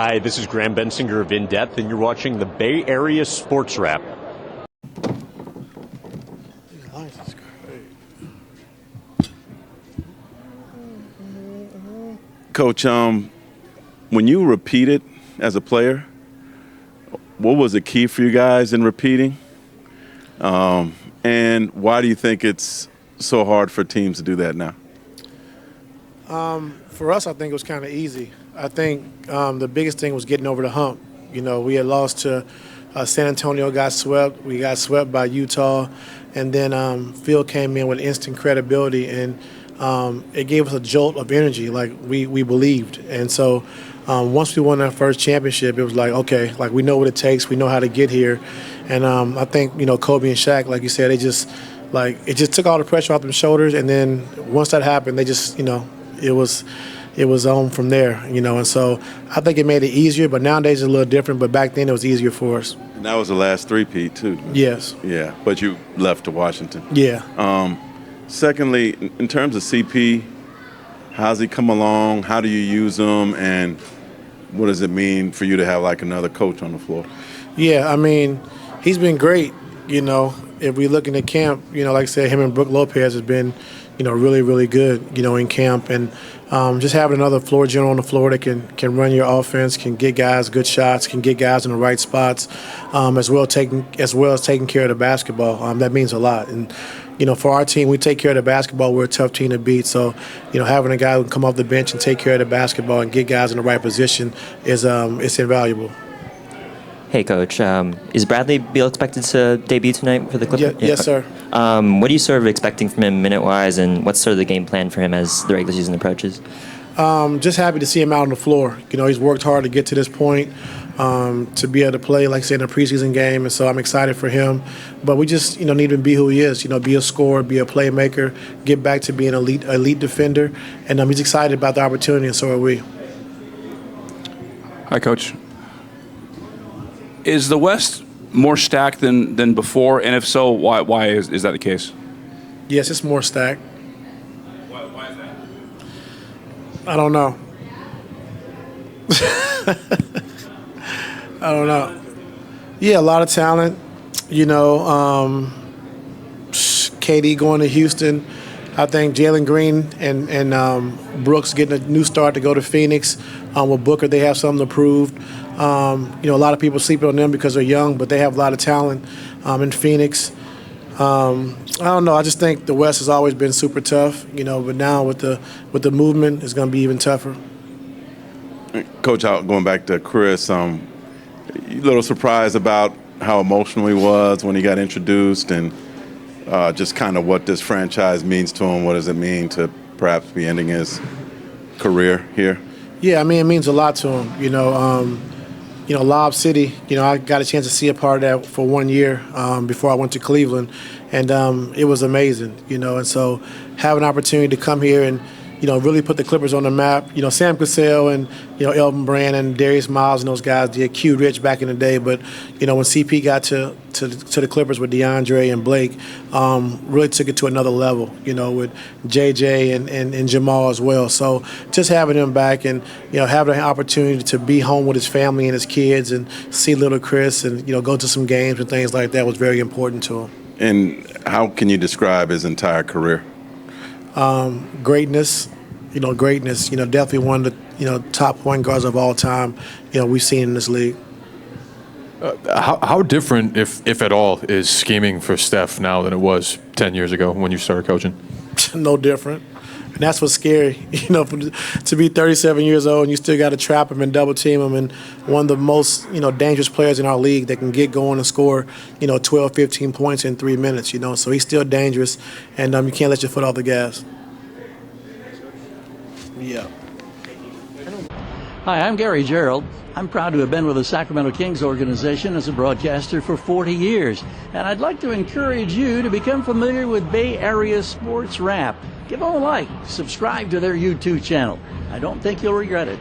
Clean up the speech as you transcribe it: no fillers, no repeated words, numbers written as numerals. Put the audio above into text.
Hi, this is Graham Bensinger of In Depth, and you're watching the Bay Area Sports Wrap. Coach, when you repeated as a player, what was the key for you guys in repeating? And why do you think it's so hard for teams to do that now? For us, I think it was kind of easy. I think the biggest thing was getting over the hump. You know, we had lost to San Antonio, got swept. We got swept by Utah. And then Phil came in with instant credibility, and it gave us a jolt of energy, like we believed. And so once we won our first championship, it was like, okay, like we know what it takes. We know how to get here. And I think, you know, Kobe and Shaq, like you said, it just took all the pressure off their shoulders. And then once that happened, they just, you know, it was on from there, you know. And so I think it made it easier, but nowadays it's a little different. But back then it was easier for us. And that was the last three-peat, too. Yes. Yeah, but you left to Washington. Yeah. Secondly, in terms of CP, how's he come along? How do you use him? And what does it mean for you to have, like, another coach on the floor? Yeah, I mean, he's been great, you know. If we look in the camp, you know, like I said, him and Brooke Lopez has been, you know, really, really good, you know, in camp. And just having another floor general on the floor that can run your offense, can get guys good shots, can get guys in the right spots, as well as taking care of the basketball. That means a lot. And, you know, for our team, we take care of the basketball. We're a tough team to beat. So, you know, having a guy who can come off the bench and take care of the basketball and get guys in the right position is it's invaluable. Hey, Coach. Is Bradley Beal expected to debut tonight for the Clippers? Yeah, yes, sir. What are you sort of expecting from him minute-wise, and what's sort of the game plan for him as the regular season approaches? Just happy to see him out on the floor. You know, he's worked hard to get to this point, to be able to play, like I said, in a preseason game, and so I'm excited for him. But we just, you know, need him to be who he is. You know, be a scorer, be a playmaker, get back to being an elite defender, and he's excited about the opportunity, and so are we. Hi, Coach. Is the West more stacked than before? And if so, why is that the case? Yes, it's more stacked. Why is that? I don't know. I don't know. Yeah, a lot of talent. You know, KD going to Houston. I think Jalen Green and Brooks getting a new start to go to Phoenix. With Booker, they have something to prove. You know, a lot of people sleep on them because they're young, but they have a lot of talent in Phoenix. I don't know. I just think the West has always been super tough, you know, but now with the movement, it's going to be even tougher. Coach, going back to Chris, you a little surprised about how emotional he was when he got introduced, and just kind of what this franchise means to him. What does it mean to perhaps be ending his career here? Yeah, I mean, it means a lot to him. You know, Lob City, you know, I got a chance to see a part of that for 1 year before I went to Cleveland, and it was amazing, you know. And so having an opportunity to come here and, you know, really put the Clippers on the map. You know, Sam Cassell and, you know, Elvin Brand and Darius Miles and those guys did Q Rich back in the day. But, you know, when CP got to the Clippers with DeAndre and Blake, really took it to another level, you know, with JJ and Jamal as well. So just having him back and, you know, having an opportunity to be home with his family and his kids and see little Chris and, you know, go to some games and things like that was very important to him. And how can you describe his entire career? Greatness, you know, definitely one of the, you know, top point guards of all time, you know, we've seen in this league. How different, if at all, is scheming for Steph now than it was 10 years ago when you started coaching? No different. And that's what's scary, you know, to be 37 years old and you still got to trap him and double team him, and one of the most, you know, dangerous players in our league that can get going and score, you know, 12, 15 points in 3 minutes, you know. So he's still dangerous, and you can't let your foot off the gas. Yeah. Hi, I'm Gary Gerald. I'm proud to have been with the Sacramento Kings organization as a broadcaster for 40 years. And I'd like to encourage you to become familiar with Bay Area Sports Wrap. Give them a like, subscribe to their YouTube channel. I don't think you'll regret it.